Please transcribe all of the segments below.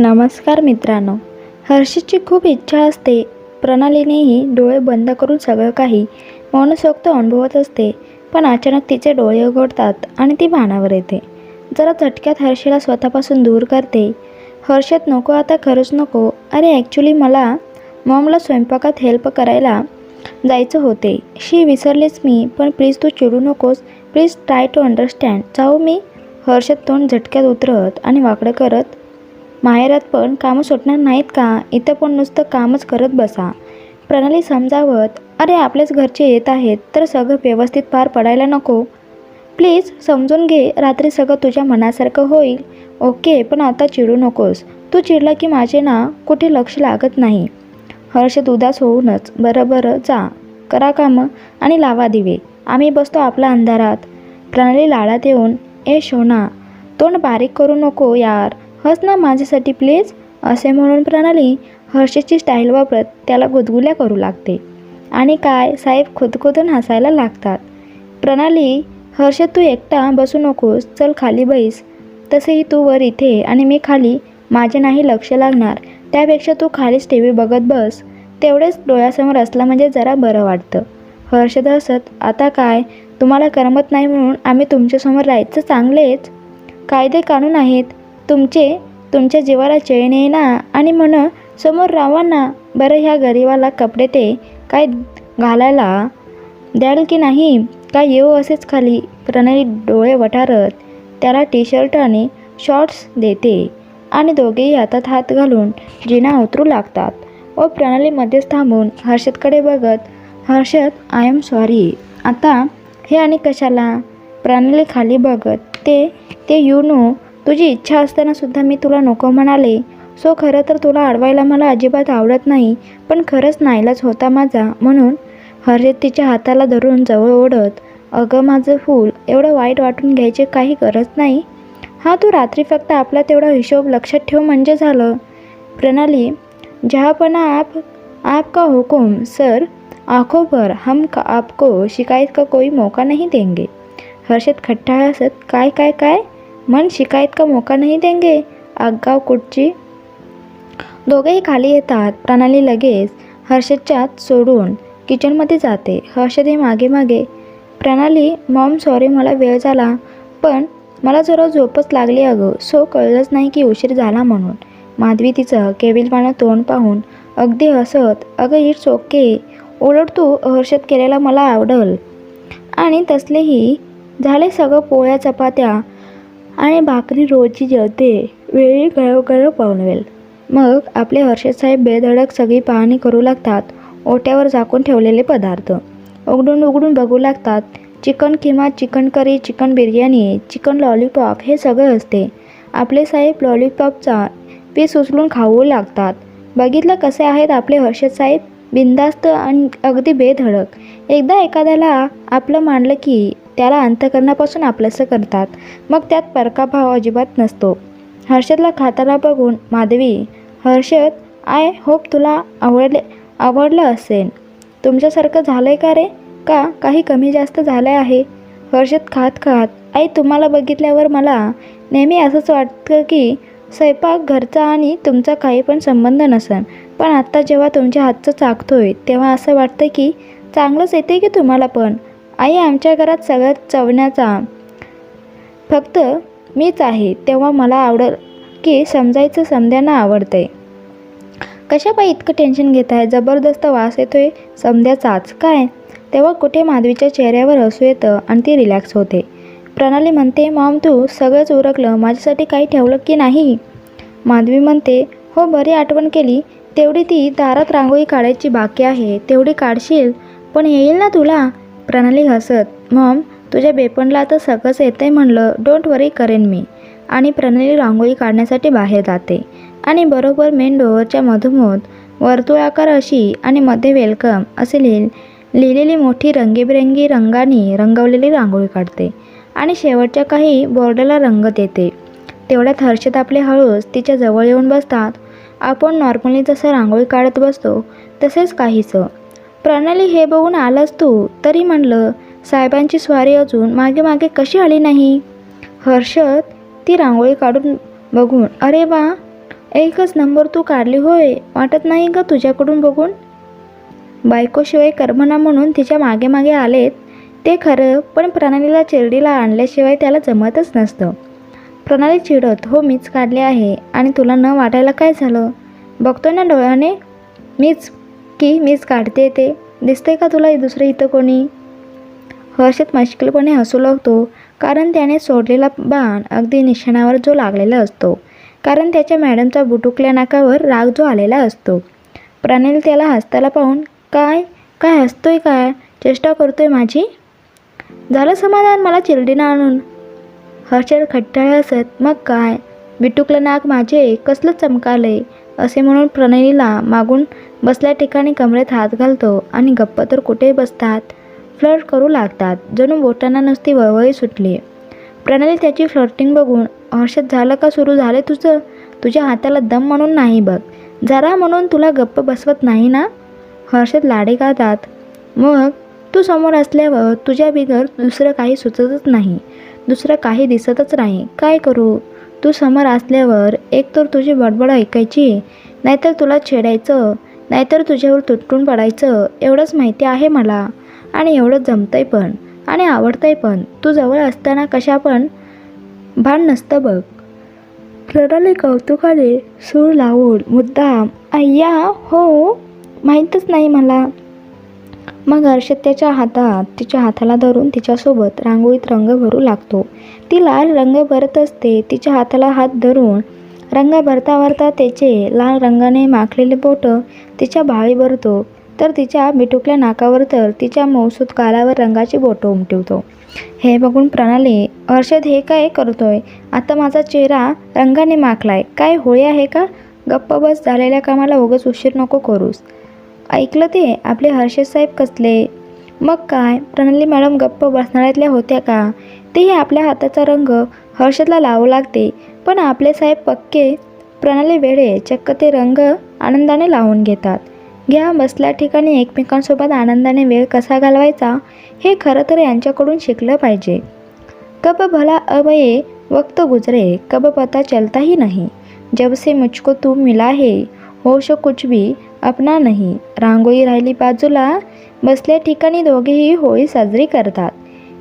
नमस्कार मित्रांनो. हर्षदची खूप इच्छा असते. प्रणालीनेही डोळे बंद करून सगळं काही मनसोक्त अनुभवत असते. पण अचानक तिचे डोळे उघडतात आणि ती भानावर येते. जरा झटक्यात हर्षला स्वतःपासून दूर करते. हर्षद नको, आता खरंच नको. अरे ॲक्च्युली मला मॉमला स्वयंपाकात हेल्प करायला जायचं होते. विसरलेच मी. पण प्लीज तू चिडू नकोस. Please try to understand. जाऊ मी? हर्षद तोंड झटक्यात उतरत आणि वाकडं करत, माहेरात पण कामं सुटणार नाहीत का? इथं पण नुसतं कामच करत बसा. प्रणाली समजावत, अरे आपल्याच घरचे येत आहेत तर सगळं व्यवस्थित पार पडायला नको? प्लीज समजून घे. रात्री सगळं तुझ्या मनासारखं होईल. ओके, पण आता चिडू नकोस. तू चिडला की माझे ना कुठे लक्ष लागत नाही. हर्षद उदास होऊनच, बरं बरं जा, करा कामं आणि लावा दिवे. आम्ही बसतो आपल्या अंधारात. प्रणाली लाडात येऊन, ए शोना, तोंड बारीक करू नको यार, हस ना माझ्यासाठी प्लीज. असे म्हणून प्रणाली हर्षदची स्टाईल वापरत त्याला गुदगुल्या करू लागते. आणि काय, साहेब खुदखुदून हसायला लागतात. प्रणाली, हर्षद तू एकटा बसू नकोस, चल खाली बैस. तसेही तू वर इथे आणि मी खाली, माझे नाही लक्ष लागणार. त्यापेक्षा तू खालीच TV बघत बस. तेवढेच डोळ्यासमोर असला म्हणजे जरा बरं वाटतं. हर्षद हसत, आता काय, तुम्हाला करमत नाही म्हणून आम्ही तुमच्यासमोर राहायचं? चांगलेच कायदे कानून आहेत तुमचे. तुमच्या जीवाला चैन आहे ना, आणि म्हण समोर राहा ना. बरं ह्या गरीबाला कपडे ते काय घालायला द्याल की नाही? काय येऊ असेच खाली? प्रणाली डोळे वटारत त्याला T-शर्ट आणि शॉर्ट्स देते आणि दोघेही हातात हात घालून जिना उतरू लागतात. व प्रणाली मध्येच थांबून हर्षदकडे बघत, हर्षद आय एम सॉरी. आता हे आणि कशाला? प्रणाली खाली बघत, ते यू नो, तुझी इच्छा असताना सुद्धा मी तुला नको म्हणाले. सो खरं तर तुला अडवायला मला अजिबात आवडत नाही, पण खरंच नाईलाज होता माझा म्हणून. हर्षद तिच्या हाताला धरून जवळ ओढत, अगं माझं फूल, एवढं वाईट वाटून घ्यायची काही गरज नाही. हां, तू रात्री फक्त आपला तेवढा हिशोब लक्षात ठेव म्हणजे झालं. प्रणाली, जहाँपना आप का हुकुम सर, आंखों पर हम आपको शिकायत का कोई मौका नहीं देंगे. हर्षद खट्टा हसत, काय काय काय मन शिकायत का मौका नहीं देंगे? आगाव कुठची. दोघेही खाली येतात. प्रणाली लगेच हर्षदच्यात सोडून किचनमध्ये जाते. हर्षदही मागे मागे. प्रणाली, मॉम सॉरी, मला वेळ झाला, पण मला जरा झोपच लागली अगं, सो कळलंच नाही की उशीर झाला म्हणून. माधवी तिचं केविलवाणं तोंड पाहून अगदी हसत, अगं इट्स ओके, उलट तू हर्षद केलेला मला आवडल. आणि तसलेही झाले सगळं. पोळ्या चपात्या आणि भाकरी रोजची जेवते वेळी गरम बनवेल. मग आपले हर्षद साहेब बेधडक सगळी पाहणी करू लागतात. ओट्यावर झाकून ठेवलेले पदार्थ उघडून उघडून बघू लागतात. Chicken keema, chicken curry, chicken biryani, chicken lollipop हे सगळं असते. आपले साहेब लॉलीपॉपचा पीस उचलून खाऊ लागतात. बघितलं कसे आहेत आपले हर्षद साहेब, बिनधास्त आणि अगदी बेधडक. एकदा एखाद्याला आपलं मानलं की त्याला अंतःकरणापासून आपलंसं करतात. मग त्यात परका भाव अजिबात नसतो. हर्षदला खाताना बघून माधवी, हर्षद आय होप तुला आवडलं असेल. तुमच्यासारखं झालंय का रे? का काही कमी जास्त झालं आहे? हर्षद खात खात, आई तुम्हाला बघितल्यावर मला नेहमी असंच वाटतं की स्वयंपाक घरचा आणि तुमचा काही पण संबंध नसेल, पण आत्ता जेव्हा तुमच्या हातचं चाखतोय तेव्हा असं वाटतं की चांगलंच येते की तुम्हाला पण. आई, आमच्या घरात सगळ्यात चवण्याचा फक्त मीच आहे, तेव्हा मला आवडलं की समजायचं समद्यांना आवडतंय. कशापायी इतकं टेन्शन घेत आहे? जबरदस्त वास येतोय समद्याचाच काय? तेव्हा कुठे माधवीच्या चेहऱ्यावर हसू येतं आणि ती रिलॅक्स होते. प्रणाली म्हणते, मॉम तू सगळंच उरकलं, माझ्यासाठी काही ठेवलं की नाही? माधवी म्हणते, हो बरी आठवण केली. तेवढी ती दारात रांगोळी काढायची बाकी आहे, तेवढी काढशील? पण येईल ना तुला? प्रणाली हसत, मॉम तुझ्या बेपणला तर सगळंच येतंय म्हणलं, डोंट वरी, करेन मी. आणि प्रणाली रांगोळी काढण्यासाठी बाहेर जाते आणि बरोबर मेन डोअरच्या मधोमध वर्तुळाकार अशी आणि मध्ये वेलकम असे लिहिलेली मोठी रंगीबेरंगी रंगांनी रंगवलेली रांगोळी काढते आणि शेवटच्या काही बोर्डाला रंग देते. तेवढ्यात हर्षद आपले हळूच तिच्या जवळ येऊन बसतात. आपण नॉर्मली जसं रांगोळी काढत बसतो तसेच काहीसं. प्रणाली, हे बघून आलास तू? तरी म्हणलं साहेबांची स्वारी अजून मागे मागे कशी आली नाही? हर्षद ती रांगोळी काढून बघून, अरे वा, एकच नंबर तू काढली होय, वाटत नाही का तुझ्याकडून बघून? बायकोशिवाय करमना म्हणून तिच्या मागे मागे आलेत ते खरं, पण प्रणालीला चिरडीला आणल्याशिवाय त्याला जमतच नसतं. प्रणाली चिडत, हो मीच काढले आहे आणि तुला न वाटायला काय झालं? बघतोय ना डोळ्याने मीच काढते ते. दिसते का तुला दुसरं इथं कोणी? हर्षद मश्किलपणे हसू लागतो, कारण त्याने सोडलेला बाण अगदी निशाणावर जो लागलेला असतो, कारण त्याच्या मॅडमचा बुटुकल्या नाकावर राग जो आलेला असतो. प्रणाली त्याला हसताना पाहून, काय काय हसतोय, काय चेष्टा करतोय माझी? झालं समाधान मला चिरडीनं आणून? हर्षद खट्टाळ हसत, मग काय, बिटुकलं नाक माझे कसलं चमकालंय असे म्हणून प्रणालीला मागून बसल्या ठिकाणी कमरेत हात घालतो आणि गप्प तर कुठे बसतात, फ्लर्ट करू लागतात, जणू बोटांना नुसती वळवळी सुटली. प्रणाली त्याची फ्लर्टिंग बघून, हर्षद झालं का सुरू झाले तुझं? तुझ्या हाताला दम म्हणून नाही बघ, जरा म्हणून तुला गप्प बसवत नाही ना? हर्षद लाडे गातात, मग तू समोर असल्यावर तुझ्या बिगर दुसरं काही सुचतच नाही, दुसरं काही दिसतच नाही, काय करू? तू समोर असल्यावर एकतर तुझी बडबड ऐकायची, नाहीतर तुला छेडायचं, नाहीतर तुझ्यावर तुटून पडायचं, एवढंच माहिती आहे मला. आणि एवढं जमतंय पण आणि आवडतंय पण. तू जवळ असताना कशा पण भान नसतं बघ. प्रणाली कौतुकाने सूर लावून मुद्दाम, अय्या हो, माहीतच नाही मला. मग हर्षद तिच्या हाताला धरून तिच्यासोबत रांगोळीत रंग भरू लागतो. ती लाल रंग भरत असते. तिच्या हाताला हात धरून रंग भरता भरता त्याचे लाल रंगाने माखलेले बोटं तिच्या भाळी भरतो, तर तिच्या बिटुकल्या नाकावर तर तिच्या मौसूद गालावर रंगाची बोटं उमटवतो. हे बघून प्रणाली, हर्षद हे काय करतोय? आता माझा चेहरा रंगाने माखलाय, काय होळी आहे का? गप्प बस, झालेल्या कामाला उगाच उशीर नको करूस. ऐकलं ते आपले हर्षद साहेब कसले? मग काय, प्रणाली मॅडम गप्प बसणाऱ्यातल्या होत्या का? तेही आपल्या हाताचा रंग हर्षदला लावू लागते, पण आपले साहेब पक्के. प्रणाली वेडे, चक्क ते रंग आनंदाने लावून घेतात. घ्या, बसल्या ठिकाणी एकमेकांसोबत आनंदाने वेळ कसा घालवायचा हे खरं तर यांच्याकडून शिकलं पाहिजे. कब भला अब ये वक्त गुजरे, कब पता चलता ही नहीं, जब से मुझको तू मिला है, होश कुछ भी अपना नहीं. रांगोळी राहिली बाजूला, बसल्या ठिकाणी दोघेही होळी साजरी करतात.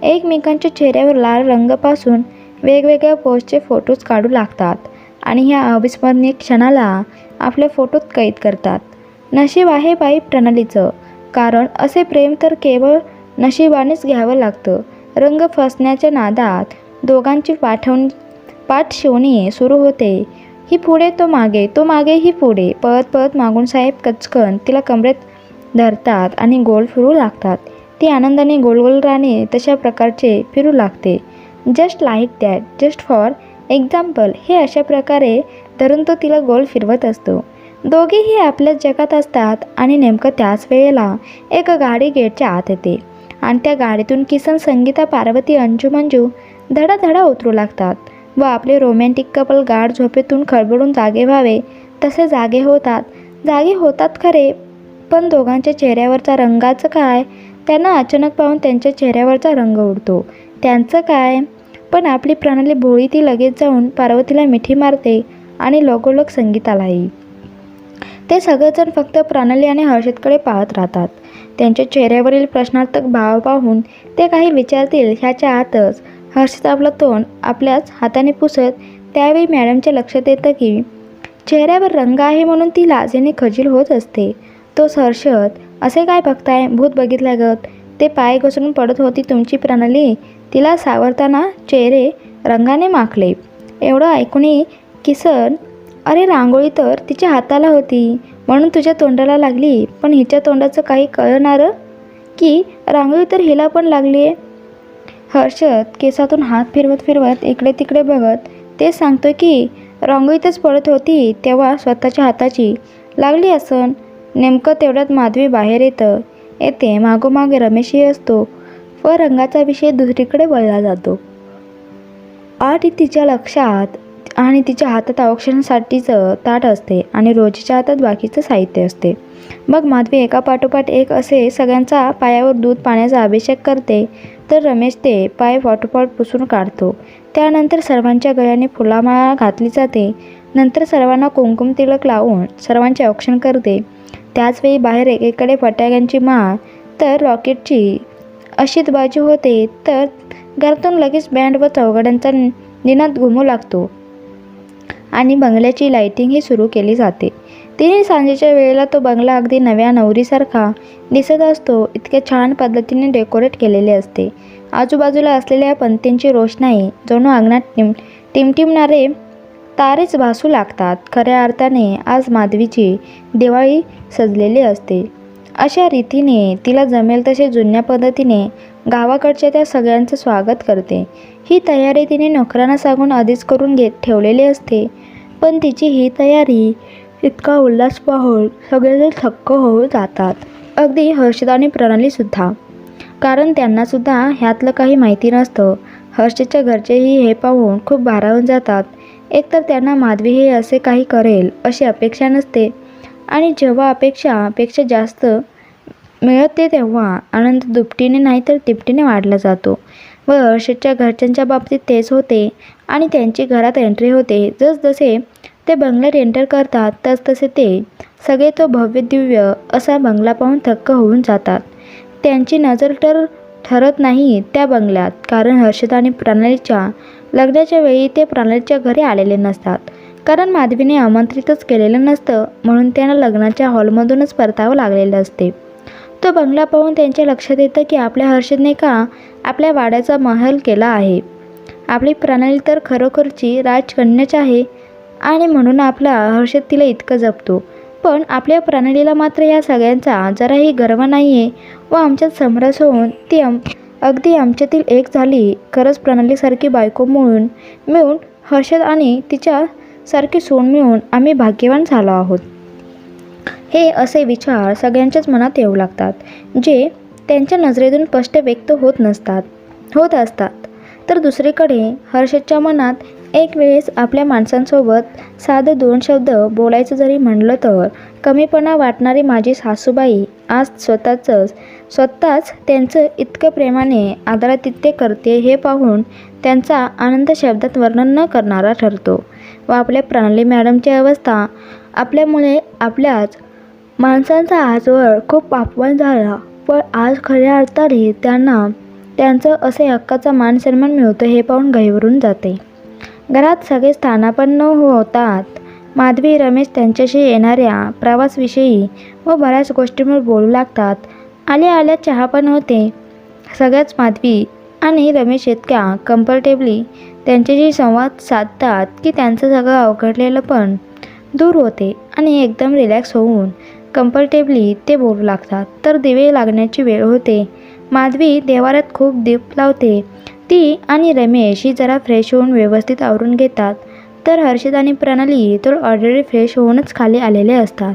एकमेकांच्या चेहऱ्यावर लाल रंगापासून वेगवेगळ्या पोजचे फोटोज काढू लागतात आणि ह्या अविस्मरणीय क्षणाला आपल्या फोटोत कैद करतात. नशीब आहे बाई प्रणालीचं, कारण असे प्रेम तर केवळ नशिबानेच घ्यावं लागतं. रंग फसण्याच्या नादात दोघांची पाठशिवणी सुरू होते. ही पुढे तो मागे, तो मागे ही पुढे. पळत पळत मागून साहेब कचकन तिला कमरेत धरतात आणि गोल फिरू लागतात. ती आनंदाने गोलगोल राणे तशा प्रकारचे फिरू लागते. Just like that, just for example. हे अशा प्रकारे धरून तो तिला गोल फिरवत असतो. दोघेही आपल्याच जगात असतात आणि नेमकं त्याच वेळेला एक गाडी गेटच्या आत येते आणि त्या गाडीतून किसन, संगीता, पार्वती, अंजू, मंजू धडाधडा उतरू लागतात व आपले रोमॅन्टिक कपल गाढ झोपेतून खळबळून जागे व्हावे तसे जागे होतात खरे, पण दोघांच्या चेहऱ्यावरचा रंगाचं काय? त्यांना अचानक पाहून त्यांच्या चेहऱ्यावरचा रंग उडतो. त्यांचं काय? पण आपली प्रणाली भोळी, ती लगेच जाऊन पार्वतीला मिठी मारते आणि लगोलग संगीतालाही. ते सगळेजण फक्त प्रणाली आणि हर्षदकडे पाहत राहतात. त्यांच्या चेहऱ्यावरील प्रश्नार्थक भाव पाहून ते काही विचारतील ह्याच्या आतच हर्षद आपलं तोंड आपल्याच हाताने पुसत. त्यावेळी मॅडमच्या लक्षात येतं की चेहऱ्यावर रंग आहे म्हणून ती लाजेने खजील होत असते. तोच हर्षद, असे काय बघताय, भूत बघितल्यागत? ते पाय घसरून पडत होती तुमची प्रणाली, तिला सावरताना चेहरे रंगाने माखले. एवढं ऐकूनही किसन, अरे रांगोळी तर तिच्या हाताला होती म्हणून तुझ्या तोंडाला लागली, पण हिच्या तोंडाचं काही कळणार की रांगोळी तर हिला पण लागली आहे. हर्षद केसातून हात फिरवत फिरवत इकडे तिकडे बघत तेच सांगतोय की रांगोळीतच पडत होती तेव्हा स्वतःच्या हाताची लागली असन. नेमकं तेवढ्यात माधवी बाहेर येते. मागोमागे रमेशही असतो व रंगाचा विषय दुसरीकडे वळला जातो. आणि तिच्या लक्षात आणि तिच्या हातात औक्षणासाठीचं ताट असते आणि रोजीच्या हातात बाकीचं साहित्य असते. मग माधवी एका पाठोपाठ एक असे सगळ्यांचा पायावर दूध पाण्याचा अभिषेक करते, तर रमेश ते पाय पाठोपाठ पुसून काढतो. त्यानंतर सर्वांच्या गळ्याने फुलामाळा घातली जाते. नंतर सर्वांना कुंकुम तिलक लावून सर्वांचे औक्षण करते. त्याचवेळी बाहेर एकीकडे फटाक्यांची माळ तर रॉकेटची अशीच बाजू होते, तर घरातून लगेच बँड व चौघड्यांचा निनाद घुमू लागतो आणि बंगल्याची लाईटिंगही सुरू केली जाते. तिने सांजेच्या वेळेला तो बंगला अगदी नव्या नवरीसारखा दिसत असतो. इतक्या छान पद्धतीने डेकोरेट केलेले असते. आजूबाजूला असलेल्या पंतींची रोषणाई जणू अंगणात टिमटिमणारे तारेच भासू लागतात. खऱ्या अर्थाने आज माधवीची दिवाळी सजलेली असते. अशा रीतीने तिला जमेल तसे जुन्या पद्धतीने गावाकडच्या त्या सगळ्यांचं स्वागत करते. ही तयारी तिने नोकरांना सांगून आधीच करून ठेवलेली असते. पण तिची ही तयारी इतका उल्हास पाहून सगळेजण थक्क होऊन जातात, अगदी हर्षद आणि प्रणालीसुद्धा. कारण त्यांनासुद्धा ह्यातलं काही माहिती नसतं. हर्षदच्या घरचेही हे पाहून खूप भारावून जातात. एकतर त्यांना माधवी हे असे काही करेल अशी अपेक्षा नसते आणि जेव्हा अपेक्षापेक्षा जास्त मिळते तेव्हा आनंद दुपटीने नाही तर तिपटीने वाढला जातो. व हर्षदच्या घरच्यांच्या बाबतीत तेच होते आणि त्यांची घरात एंट्री होते. जसजसे ते बंगल्यात एंटर करतात तसतसे ते सगळे तो भव्य दिव्य असा बंगला पाहून थक्क होऊन जातात. त्यांची नजर तर ठरत नाही त्या बंगल्यात, कारण हर्षद आणि प्रणालीच्या लग्नाच्या वेळी ते प्रणालीच्या घरी आलेले नसतात. कारण माधवीने आमंत्रितच केलेलं नसतं, म्हणून त्यांना लग्नाच्या हॉलमधूनच परतावं लागलेलं असते. तो बंगला पाहून त्यांच्या लक्षात येतं की आपल्या हर्षदने का आपल्या वाड्याचा महल केला आहे. आपली प्रणाली तर खरोखरची राजकन्याच आहे आणि म्हणून आपला हर्षद तिला इतकं जपतो. पण आपल्या प्रणालीला मात्र या सगळ्यांचा जराही गर्व नाही आहे व आमच्यात समरस होऊन ती अगदी आमच्यातील एक झाली. खरंच प्रणालीसारखी बायको मिळून हर्षद आणि तिच्यासारखी सून मिळून आम्ही भाग्यवान झालो आहोत. हे असे विचार सगळ्यांच्याच मनात येऊ लागतात, जे त्यांच्या नजरेतून स्पष्ट व्यक्त होत असतात. तर दुसरीकडे हर्षदच्या मनात एक वेळेस आपल्या माणसांसोबत साधं 2 शब्द बोलायचं जरी म्हणलं तर कमीपणा वाटणारी माझी सासूबाई आज स्वतःच त्यांचं इतकं प्रेमाने आदरातिथ्य करते हे पाहून त्यांचा आनंद शब्दात वर्णन न करणारा ठरतो. व आपल्या प्रणाली मॅडमची अवस्था आपल्यामुळे आपल्याच माणसांचा आजवर खूप अपमान झाला, पण आज खऱ्या अर्थाने त्यांना त्यांचं असे हक्काचा मान सन्मान मिळतो हे पाहून गहिवरून जाते. घरात सगळे स्थानापन्न होतात. माधवी रमेश त्यांच्याशी येणाऱ्या प्रवासविषयी व बऱ्याच गोष्टींवर बोलू लागतात. आल्या चहा पण होते. सगळ्याच माधवी आणि रमेश इतक्या कम्फर्टेबली त्यांच्याशी संवाद साधतात की त्यांचं सगळं अवघडलेलं पण दूर होते आणि एकदम रिलॅक्स होऊन कम्फर्टेबली ते बोलू लागतात. तर दिवे लागण्याची वेळ होते. माधवी देवाऱ्यात खूप दीप लावते. ती आणि रमेश ही जरा फ्रेश होऊन व्यवस्थित आवरून घेतात. तर हर्षद आणि प्रणाली तर ऑलरेडी फ्रेश होऊनच खाली आलेले असतात,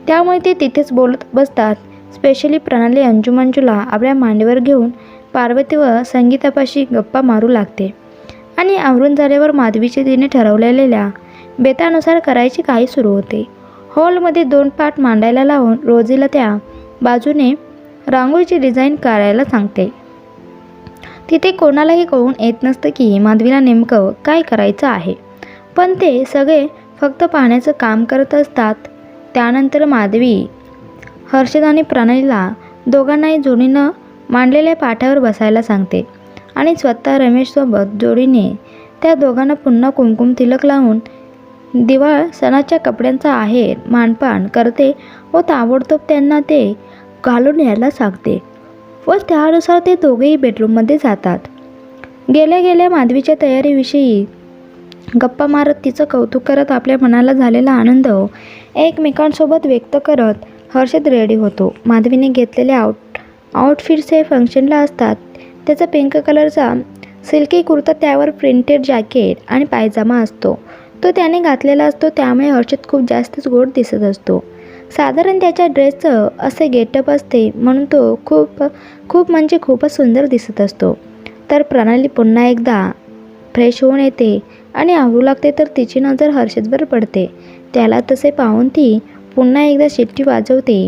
त्यामुळे ते तिथेच बोलत बसतात. स्पेशली प्रणाली मंजूला आपल्या मांडीवर घेऊन पार्वती व संगीतापाशी गप्पा मारू लागते आणि आवरून झाल्यावर माधवीचे तिने ठरवलेल्या बेतानुसार करायची काही सुरू होते. हॉलमध्ये 2 पाट मांडायला लावून रोजीला त्या बाजूने रांगोळीची डिझाईन करायला सांगते. तिथे कोणालाही कळून येत नसतं की माधवीला नेमकं काय करायचं आहे, पण ते सगळे फक्त पाहण्याचं काम करत असतात. त्यानंतर माधवी हर्षद आणि प्रणालीला दोघांनाही जोडीनं मांडलेल्या पाठावर बसायला सांगते आणि स्वतः रमेशसोबत जोडीने त्या दोघांना पुन्हा कुंकुम तिलक लावून दिवाळ सणाच्या कपड्यांचा आहेर मानपान करते व ताबडतोब त्यांना ते घालून यायला सांगते व त्यानुसार ते दोघेही बेडरूममध्ये जातात. गेल्या माधवीच्या तयारीविषयी गप्पा मारत तिचं कौतुक करत आपल्या मनाला झालेला आनंद एकमेकांसोबत व्यक्त करत हर्षद रेडी होतो. माधवीने घेतलेले आउटफिट्स हे फंक्शनला असतात. त्याचा पिंक कलरचा सिल्की कुर्ता, त्यावर प्रिंटेड जॅकेट आणि पायजामा असतो. तो त्याने घातलेला असतो, त्यामुळे हर्षद खूप जास्तच गोड दिसत असतो. साधारण त्याच्या ड्रेसचं असे गेटअप असते, म्हणून तो खूप म्हणजे खूपच सुंदर दिसत असतो. तर प्रणाली पुन्हा एकदा फ्रेश होऊन येते आणि आवरू लागते, तर तिची नजर हर्षदवर पडते. त्याला तसे पाहून ती पुन्हा एकदा शिट्टी वाजवते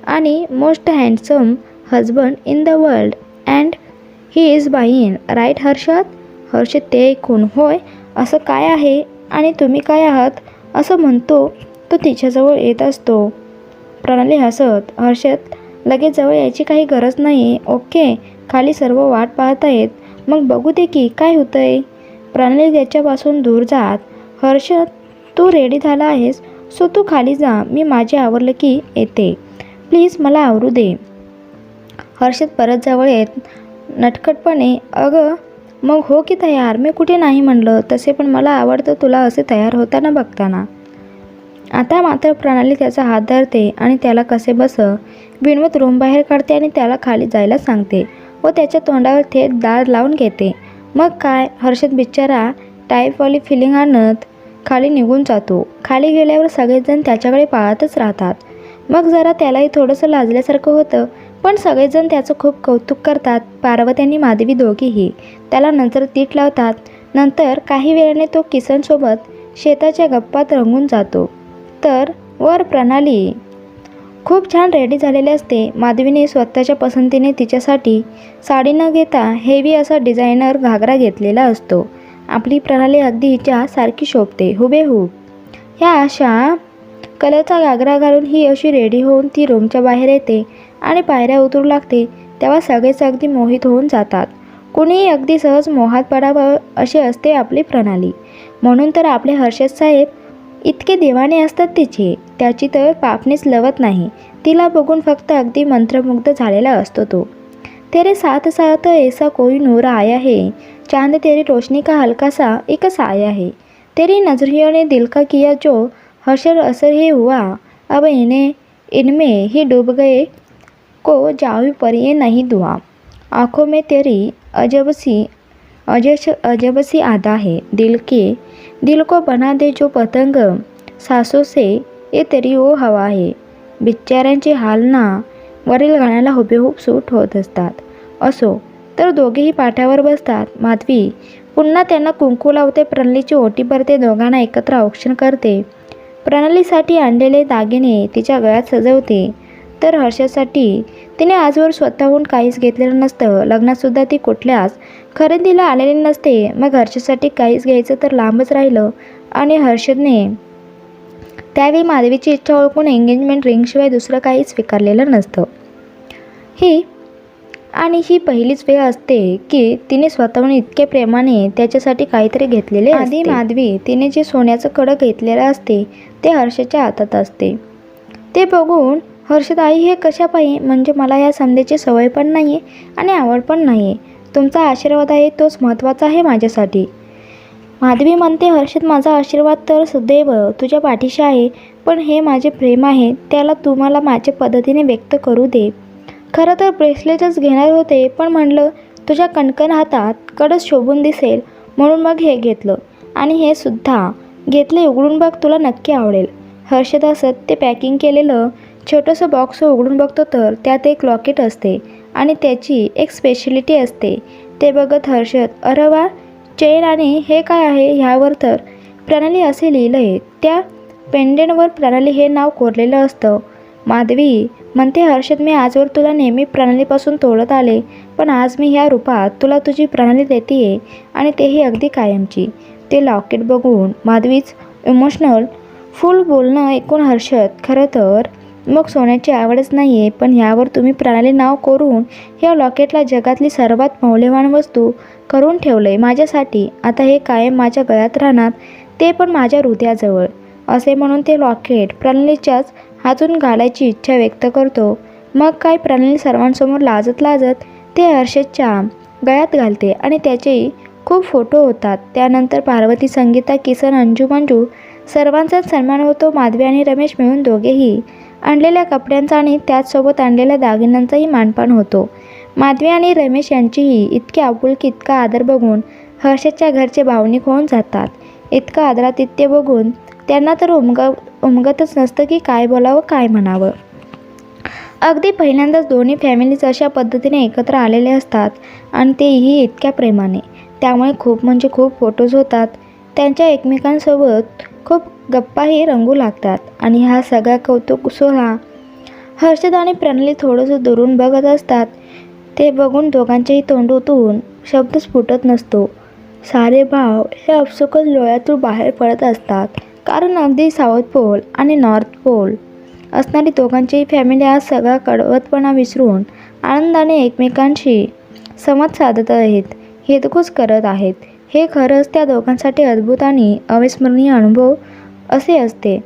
आणि most handsome husband in the world and he is बाईन राईट हर्षद. हर्षद ते ऐकून, होय असं काय आहे आणि तुम्ही काय आहात असं म्हणतो तो तिच्याजवळ येत असतो. प्रणाली हसत, हर्षद लगेच जवळ यायची काही गरज नाही. ओके, खाली सर्व वाट पाहत आहेत, मग बघू दे की काय होतंय. प्रणाली त्याच्यापासून दूर जात, हर्षद तू रेडी झाला आहेस सो तू खाली जा, मी माझे आवरलं की येते, प्लीज मला आवरू दे. हर्षद परत जवळ येत नटखटपणे, अगं मग हो की तयार, मी कुठे नाही म्हणलं, तसे पण मला आवडतं तुला असे तयार होताना बघताना. आता मात्र प्रणाली त्याचा हात धरते आणि त्याला कसे बस बिनवत रूम बाहेर काढते आणि त्याला खाली जायला सांगते व त्याच्या तोंडावर थेट दार लावून घेते. मग काय, हर्षद बिचारा टाईपवाली फिलिंग आणत खाली निघून जातो. खाली गेल्यावर सगळेजण त्याच्याकडे पाहतच राहतात. मग जरा त्यालाही थोडंसं लाजल्यासारखं होतं, पण सगळेजण त्याचं खूप कौतुक करतात. पार्वती आणि माधवी दोघीही त्याला नंतर तीट लावतात. नंतर काही वेळाने तो किसनसोबत शेताच्या गप्पात रंगून जातो. तर वर प्रणाली खूप छान रेडी झालेली असते. माधवीने स्वतःच्या पसंतीने तिच्यासाठी साडी न घेता हेवी असा डिझायनर घागरा घेतलेला असतो. आपली प्रणाली अगदी हिच्या सारखी शोभते हुबेहूब. ह्या अशा कलरचा घागरा घालून ही अशी रेडी होऊन ती रूमच्या बाहेर येते आणि पायऱ्या उतरू लागते. तेव्हा सगळेच अगदी मोहित होऊन जातात. कुणीही अगदी सहज मोहात पडावं अशी असते आपली प्रणाली. म्हणून तर आपले हर्षद साहेब इतके देवाने असतात तिचे. त्याची तर पापणीच लवत नाही. तिला बघून फक्त अगदी मंत्रमुग्ध झालेला असतो तो. तेरे साथ साथ ऐसा कोई नूर आया है, चांद तेरी रोशनी का हल्का सा एक साया है, तेरी नजरियों ने दिल का किया जो हशर असर ही हुआ, अब इनमें ही डूब गए को जाऊं पर ये नहीं दुआ, आँखों में तेरी अजब सी आदा है, दिल को बना दे जो पतंग, सासों से ये तेरी वो हवा है. बिचाऱ्यांचे हाल ना वरील गाण्याला हुबेहूब सूट होत असतात. असो तर दोघेही पाठावर बसतात. माधवी पुन्हा त्यांना कुंकू लावते, प्रणालीची ओटी भरते, दोघांना एकत्र औक्षण करते. प्रणालीसाठी आणलेले दागिने तिच्या गळ्यात सजवते, तर हर्षदसाठी तिने आजवर स्वतःहून काहीच घेतलेलं नसतं. लग्नातसुद्धा ती कुठल्याच खरेदीला आलेली नसते. मग हर्षदसाठी काहीच घ्यायचं तर लांबच राहिलं आणि हर्षदने त्यावेळी माधवीची इच्छा ओळखून एंगेजमेंट रिंगशिवाय दुसरं काही स्वीकारलेलं नसतं. ही पहिलीच वेळ असते की तिने स्वतःहून इतके प्रेमाने त्याच्यासाठी काहीतरी घेतलेले असते. आधी माधवी तिने जे सोन्याचं कडक घेतलेलं असते ते हर्षदच्या हातात असते. ते बघून हर्षद, आई हे कशापायी, म्हणजे मला या संधीची सवय पण नाही आहे आणि आवड पण नाही आहे. तुमचा आशीर्वाद आहे तोच महत्त्वाचा आहे माझ्यासाठी. माधवी म्हणते, हर्षद माझा आशीर्वाद तर सदैव तुझ्या पाठीशी आहे, पण हे माझे प्रेम आहे त्याला तू मला माझ्या पद्धतीने व्यक्त करू दे. खरं तर ब्रेसलेटच घेणार होते, पण म्हणलं तुझ्या कणकण हातात कडच शोभून दिसेल म्हणून मग हे घेतलं आणि हे सुद्धा घेतले, उघडून बघ तुला नक्की आवडेल. हर्षद हसत ते पॅकिंग केलेलं छोटंसं बॉक्स उघडून बघतो तर त्यात एक लॉकेट असते आणि त्याची एक स्पेशलिटी असते. ते बघत हर्षद, अरे वा, चेन, आणि हे काय आहे, ह्यावर तर प्रणाली असे लिहिलं आहे. त्या पेंडेंटवर प्रणाली हे नाव कोरलेलं असतं. माधवी म्हणते, हर्षद मी आजवर तुला नेहमी प्रणालीपासून तोडत आले, पण आज मी ह्या रूपात तुला तुझी प्रणाली देते आणि तेही अगदी कायमची. ते लॉकेट बघून माधवीच इमोशनल फुल बोलणं ऐकून हर्षद, खरं तर मग सोन्याची आवडच नाही आहे, पण ह्यावर तुम्ही प्रणाली नाव कोरून ह्या लॉकेटला जगातली सर्वात मौल्यवान वस्तू करून ठेवलं आहे माझ्यासाठी. आता हे कायम माझ्या गळ्यात राहणार, ते पण माझ्या हृदयाजवळ. असे म्हणून ते लॉकेट प्रणालीच्याच हातून घालायची इच्छा व्यक्त करतो. मग काय, प्रणाली सर्वांसमोर लाजत लाजत ते हर्षदच्या गळ्यात घालते आणि त्याचे खूप फोटो होतात. त्यानंतर पार्वती, संगीता, किसन, अंजू, मंजू सर्वांचाच सन्मान होतो. माधवी आणि रमेश मिळून दोघेही आणलेल्या कपड्यांचा आणि त्याचसोबत आणलेल्या दागिन्यांचाही मानपान होतो. माधवी आणि रमेश यांचीही इतकी आपुलकी, इतका आदर बघून हर्षदच्या घरचे भावनिक होऊन जातात. इतकं आदरातिथ्य बघून त्यांना तर उमगतच नसतं की काय बोलावं, काय म्हणावं. अगदी पहिल्यांदाच दोन्ही फॅमिलीज अशा पद्धतीने एकत्र आलेले असतात आणि तेही इतक्या प्रेमाने. त्यामुळे खूप म्हणजे खूप फोटोज होतात. त्यांच्या एकमेकांसोबत खूप गप्पाही रंगू लागतात आणि हा सगळा कौतुक सोहळा हर्षद आणि प्रणाली थोडंसं दुरून बघत असतात. ते बघून दोघांच्याही तोंडूतून शब्दच फुटत नसतो. सारे भाव हे आपसुकच डोळ्यातून बाहेर पडत असतात. कारण अगदी साऊथ पोल आणि नॉर्थ पोल असणारी दोघांचीही फॅमिली आज सगळा कडवटपणा विसरून आनंदाने एकमेकांशी संवाद साधत आहेत, हितगुज करत आहेत. हे खरंच त्या दोघांसाठी अद्भुत आणि अविस्मरणीय अनुभव असे असते.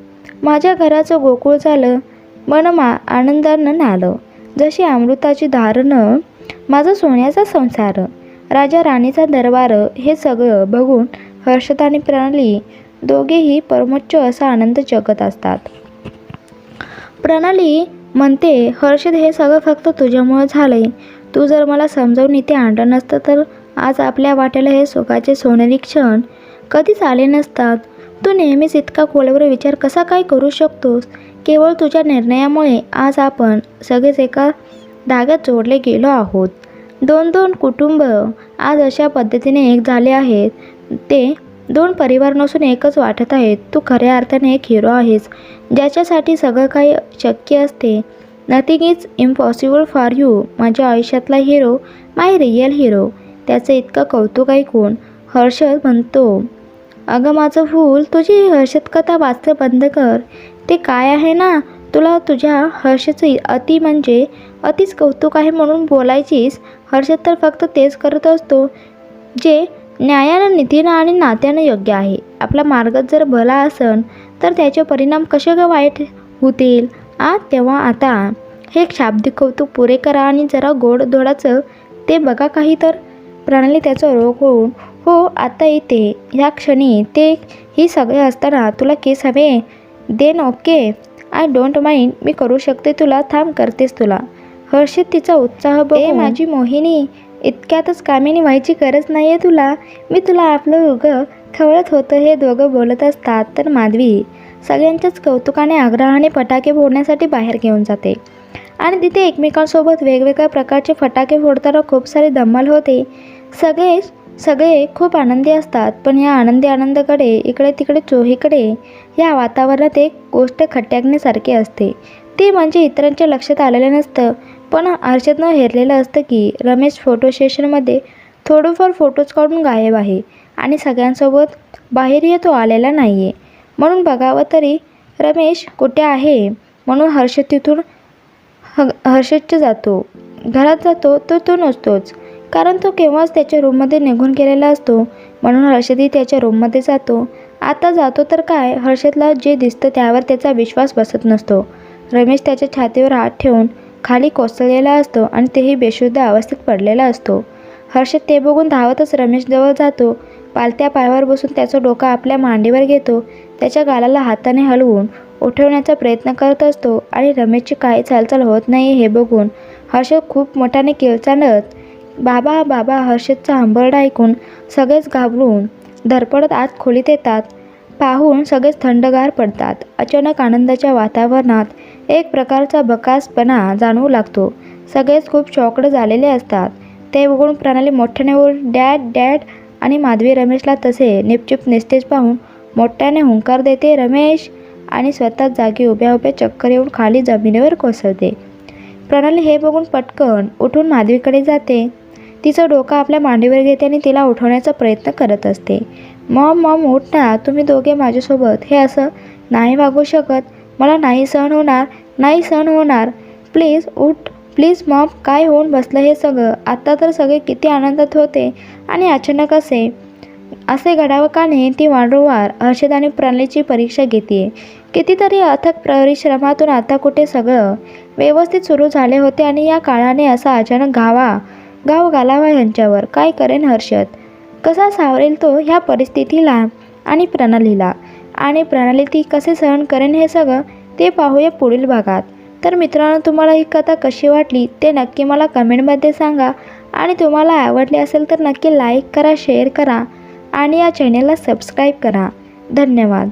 माझ्या घराचं गोकुळ झालं, मन आनंदानं नालं, जशी अमृताची धारण माझा सोन्याचा संसार, राजा राणीचा दरबार. हे सगळं बघून हर्षद आणि प्रणाली दोघेही परमोच्च असा आनंद जगत असतात. प्रणाली म्हणते, हर्षद हे सगळं फक्त तुझ्यामुळं झालंय. तू जर मला समजावून इथे आणलं नसतं तर आज आपल्या वाट्याला हे सुखाचे सोनेरी क्षण कधीच आले नसतात. तू नेहमीच इतका खोलवर विचार कसा काय करू शकतोस? केवळ तुझ्या निर्णयामुळे आज आपण सगळेच एका धाग्यात जोडले गेलो आहोत. दोन दोन कुटुंब आज अशा पद्धतीने एक झाले आहेत. ते दोन परिवार नसून एकच वाटत आहेत. तू खऱ्या अर्थाने एक हिरो आहेस, ज्याच्यासाठी सगळं काही शक्य असते. Nothing is impossible for you. माझ्या आयुष्यातला हिरो, माय रिअल हिरो. त्याचं इतकं कौतुक ऐकून हर्षद म्हणतो, अगं माझं फूल, तुझी हर्षद कथा वाचलं बंद कर. ते काय आहे ना, तुला तुझ्या हर्षदचं अति म्हणजे अतिच कौतुक आहे म्हणून बोलायचीस. हर्षद तर फक्त तेच करत असतो जे न्यायानं, नीतीनं आणि नात्यानं योग्य आहे. आपला मार्ग जर भला असन तर त्याचे परिणाम कसे ग वाईट होतील? तेव्हा आता हे शाब्दिक कौतुक पुरे करा आणि जरा गोडधोडाचं ते बघा काही तर. प्रणाली त्याचं रोग होऊन, हो आता येते, ह्या क्षणी ते ही सगळे असताना तुला केस हवे? Then okay, I don't mind, मी करू शकते तुला, थांब करतेस तुला. हर्षद तिचा उत्साह बघ, माझी मोहिनी, इतक्यातच कामिनी व्हायची गरज नाही आहे तुला. मी तुला आपलं उगं खवळत होतं. हे दोघं बोलत असतात तर माधवी सगळ्यांच्याच कौतुकाने आग्रहाने फटाके फोडण्यासाठी बाहेर घेऊन जाते आणि तिथे एकमेकांसोबत वेगवेगळ्या प्रकारचे फटाके फोडताना खूप सारे धमाल होते. सगळे खूप आनंदी असतात. पण या आनंदी आनंदाकडे इकडे तिकडे चोहीकडे या वातावरणात एक गोष्ट खट्याकण्यासारखी असते. ते म्हणजे इतरांच्या लक्षात आलेलं नसतं, पण हर्षदनं हेरलेलं असतं की रमेश फोटो सेशनमध्ये थोडंफार फोटोज काढून गायब आहे आणि सगळ्यांसोबत बाहेरही तो आलेला नाही आहे. म्हणून बघावं तरी रमेश कुठे आहे. म्हणून हर्षद तिथून हर्षदच्या घरात जातो तर तो नसतोच, कारण तो केव्हाच त्याच्या रूममध्ये निघून गेलेला असतो. म्हणून हर्षदही त्याच्या रूममध्ये जातो. आता जातो तर काय, हर्षदला जे दिसतं त्यावर त्याचा विश्वास बसत नसतो. रमेश त्याच्या छातीवर हात ठेवून खाली कोसळलेला असतो आणि तेही बेशुद्ध अवस्थेत पडलेला असतो. हर्षद ते बघून धावतच रमेशजवळ जातो. पालत्या पायावर बसून त्याचं डोकं आपल्या मांडीवर घेतो. त्याच्या गालाला हाताने हलवून उठवण्याचा प्रयत्न करत असतो आणि रमेशची काही हालचाल होत नाही हे बघून हर्षद खूप मोठ्याने किलचांडत, बाबा बाबा. हर्षदचा हंबरडा ऐकून सगळेच घाबरून धडपडत आत खोलीत येतात. पाहून सगळेच थंडगार पडतात. अचानक आनंदाच्या वातावरणात एक प्रकारचा बकासपणा जाणवू लागतो. सगळेच खूप शॉक्ड झालेले असतात. ते बघून प्रणाली मोठ्याने बोलून, डॅड डॅड, आणि माधवी रमेशला तसे निपचिप निस्तेज पाहून मोठ्याने हुंकार देते, रमेश, आणि स्वतः जागी उभ्या उभ्या चक्कर येऊन खाली जमिनीवर कोसळते. प्रणाली हे बघून पटकन उठून माधवीकडे जाते. तिचं डोकं आपल्या मांडीवर घेते आणि तिला उठवण्याचा प्रयत्न करत असते. मॉम मॉम उठ ना, तुम्ही दोघे माझ्यासोबत हे असं नाही वागू शकत. मला नाही सहन होणार. प्लीज उठ, प्लीज मॉम. काय होऊन बसलं हे सगळं? आता तर सगळे किती आनंदात होते आणि अचानक असे घडावं का नाही? ती वारंवार हर्षद आणि प्रणालीची परीक्षा घेते. कितीतरी अथक परिश्रमातून आता कुठे सगळं व्यवस्थित सुरू झाले होते आणि या काळाने असा अचानक घाव घालावा यांच्यावर. काय करेन हर्षद? कसा सावरेल तो ह्या परिस्थितीला आणि प्रणालीला? आणि प्रणाली ती कसे सहन करेन हे सगळं ते पाहूया पुढील भागात. तर मित्रांनो, तुम्हाला ही कथा कशी वाटली ते नक्की मला कमेंटमध्ये सांगा. आणि तुम्हाला आवडली असेल तर नक्की लाईक करा, शेअर करा आणि या चॅनेलला सबस्क्राईब करा. धन्यवाद.